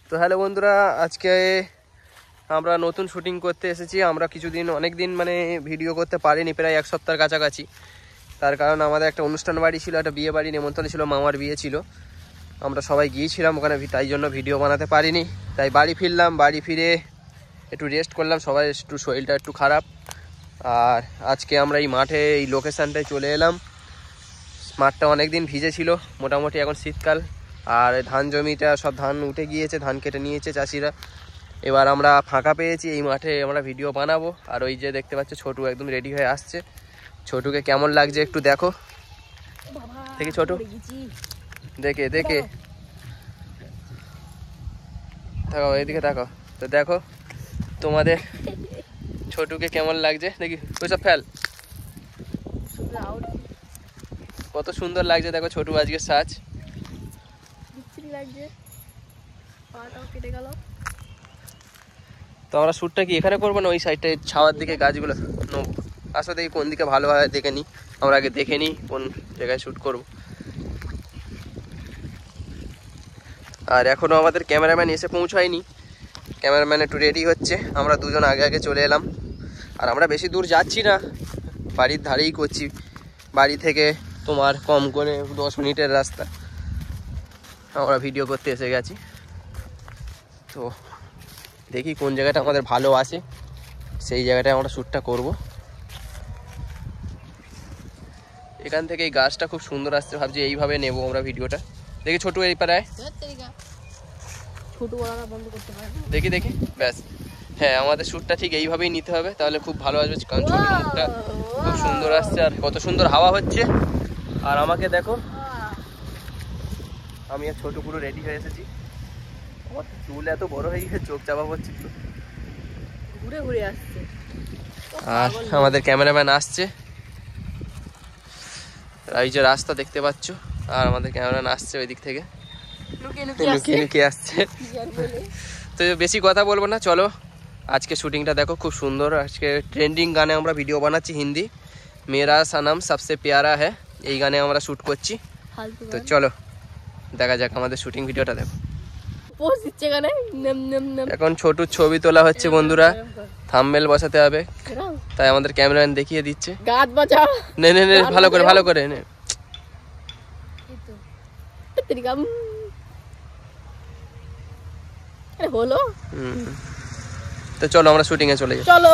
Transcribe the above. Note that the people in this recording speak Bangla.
তো হ্যালো বন্ধুরা, আজকে আমরা নতুন শুটিং করতে এসেছি। আমরা কিছুদিন অনেক দিন মানে ভিডিও করতে পারিনি, প্রায় এক সপ্তাহের কাছাকাছি। তার কারণ আমাদের একটা অনুষ্ঠান বাড়ি ছিল, একটা বিয়ে বাড়ি নেমন্তন্ন ছিল, মামার বিয়ে ছিল। আমরা সবাই গিয়েছিলাম ওখানে, তাই জন্য ভিডিও বানাতে পারিনি। তাই বাড়ি ফিরলাম, বাড়ি ফিরে একটু রেস্ট করলাম, সবাই একটু শরীরটা একটু খারাপ। আর আজকে আমরা এই মাঠে এই লোকেশানটায় চলে এলাম। মাঠটা অনেক দিন ভিজে ছিল, মোটামুটি এখন শীতকাল। আর ধান জমিটা সব ধান উঠে গিয়েছে, ধান কেটে নিয়েছে চাষিরা। এবার আমরা ফাঁকা পেয়েছি, এই মাঠে আমরা ভিডিও বানাবো। আর ওই যে দেখতে পাচ্ছ ছোটু একদম রেডি হয়ে আসছে। ছোটুকে কেমন লাগছে একটু দেখো, দেখি ছোটু, দেখে দেখে থাকো, এদিকে থাকো। তো দেখো তোমাদের ছোটুকে কেমন লাগছে দেখি, ওইসব ফেল। কত সুন্দর লাগছে দেখো ছোটু আজকে সাজ। তো আমরা শ্যুটটা কি এখানে করবো না ওই সাইডটা ছাওয়ার দিকে গাছগুলো? আসো দেখি কোন দিকে ভালো হয় দেখে নিই। আমরা আগে দেখে নিই কোন জায়গায় শ্যুট করব। আর এখনো আমাদের ক্যামেরাম্যান এসে পৌঁছায়নি, ক্যামেরাম্যান একটু রেডি হচ্ছে। আমরা দুজন আগে আগে চলে এলাম। আর আমরা বেশি দূর যাচ্ছি না, বাড়ির ধারেই করছি। বাড়ি থেকে তোমার কম করে 10 মিনিটের রাস্তা। আমরা ভিডিও করতে এসে গেছি। তো দেখি কোন জায়গাটা আমাদের ভালো আসে, সেই জায়গাটায় আমরা শ্যুটটা করব। এখান থেকে এই গাছটা খুব সুন্দর আসছে, ভাবছি এইভাবে নেব আমরা ভিডিওটা। দেখি ছোটু এই পাড়ায়, দেখি দেখি, ব্যাস। হ্যাঁ, আমাদের শ্যুটটা ঠিক এইভাবেই নিতে হবে, তাহলে খুব ভালো আসবে। কারণ ছোটুর মুখটা খুব সুন্দর আসছে, আর কত সুন্দর হাওয়া হচ্ছে। আর আমাকে দেখো, আমি আর ছোটু পুরো রেডি হয়ে এসেছি। আমার চুল এত বড় হয়ে গেছে, চোখ চাপা পড়ছে, ঘুরে ঘুরে আসছে। আর আমাদের ক্যামেরাম্যান আসছে, এই যে রাস্তা দেখতে পাচ্ছ। আর আমাদের ক্যামেরাম্যান আসছে ওই দিক থেকে, লুকিয়ে লুকিয়ে আসছে। তো বেশি কথা বলবো না, চলো আজকে শুটিংটা দেখো, খুব সুন্দর। আজকে ট্রেন্ডিং গানে আমরা ভিডিও বানাচ্ছি, হিন্দি মেরা সনম সবসে প্যারা হ্যাঁ, এই গানে আমরা শ্যুট করছি। তো চলো দেখা যাক আমাদের শুটিং ভিডিওটা দেখো। এখন ছোটুর ছবি তোলা হচ্ছে বন্ধুরা, থাম্বনেল বসাতে হবে, তাই আমাদের ক্যামেরাম্যান দেখিয়ে দিচ্ছে। নে নে নে, ভালো করে ভালো করে নে। হলো। তো চলো আমরা শুটিং এ চলে যাই, চলো।